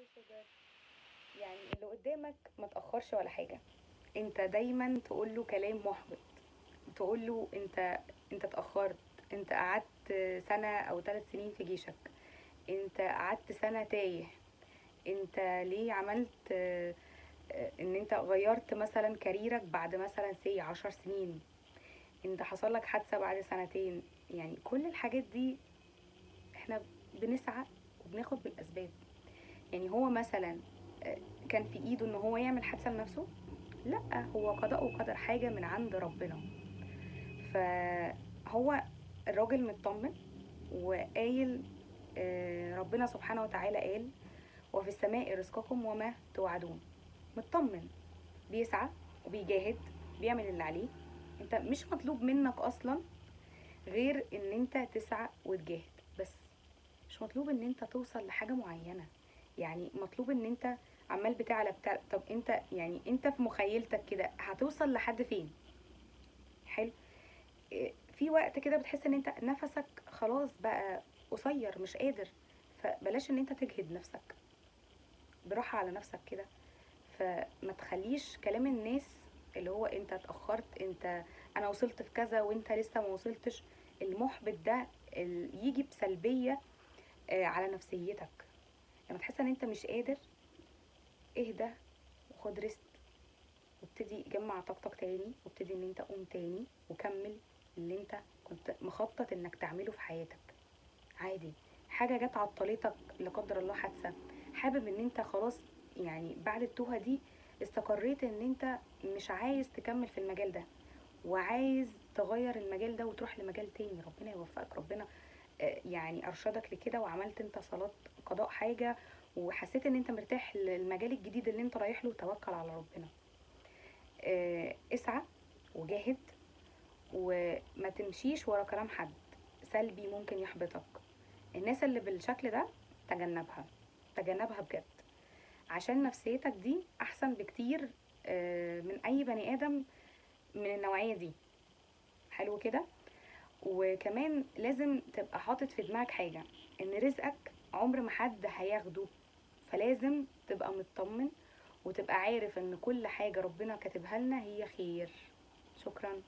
هلو شوجر. يعني اللي قدامك ما تأخرش ولا حاجة، انت دايما تقول له كلام محبط، تقول له انت اتأخرت، انت قعدت سنة او 3 سنين في جيشك، انت قعدت سنة تايه، انت ليه عملت ان انت غيرت مثلا كاريرك بعد مثلا 10 سنين، انت حصل لك حادثة بعد سنتين. يعني كل الحاجات دي احنا بنسعى وبناخد بالاسباب. يعني هو مثلا كان في ايده ان هو يعمل حادثة لنفسه؟ لا، هو قضاء وقدر، حاجة من عند ربنا. فهو الراجل مطمن وقايل ربنا سبحانه وتعالى قال: وفي السماء رزقكم وما توعدون. مطمن، بيسعى وبيجاهد، بيعمل اللي عليه. انت مش مطلوب منك اصلا غير ان انت تسعى وتجاهد بس. مش مطلوب ان انت توصل لحاجة معينة، يعني مطلوب ان انت عمال بتعلى. طب انت يعني انت في مخيلتك كده هتوصل لحد فين؟ حلو. في وقت كده بتحس ان انت نفسك خلاص بقى قصير، مش قادر، فبلاش ان انت تجهد نفسك، براحة على نفسك كده. فما تخليش كلام الناس اللي هو انت اتأخرت، انت انا وصلت في كذا وانت لسه ما وصلتش، المحبط ده يجي بسلبية على نفسيتك. لما تحس ان انت مش قادر، اهدى وخد ريست، وابتدي جمع طاقتك تاني، وابتدي ان انت قوم تاني وكمل اللي انت كنت مخطط انك تعمله في حياتك. عادي، حاجة جت عطلتك، لا قدر الله حادثة، حابب ان انت خلاص يعني بعد التوهة دي استقريت ان انت مش عايز تكمل في المجال ده وعايز تغير المجال ده وتروح لمجال تاني، ربنا يوفقك. ربنا يعني ارشدك لكده وعملت انت صلاة قضاء حاجة وحسيت ان انت مرتاح للمجال الجديد اللي انت رايح له، توكل على ربنا. اسعى وجاهد، وما تمشيش ورا كلام حد سلبي ممكن يحبطك. الناس اللي بالشكل ده تجنبها، تجنبها بجد، عشان نفسيتك دي احسن بكتير من اي بني ادم من النوعية دي. حلو كده. وكمان لازم تبقى حاطط في دماغك حاجة، ان رزقك عمر ما حد هياخده، فلازم تبقى مطمن وتبقى عارف ان كل حاجة ربنا كاتبها لنا هي خير. شكرا.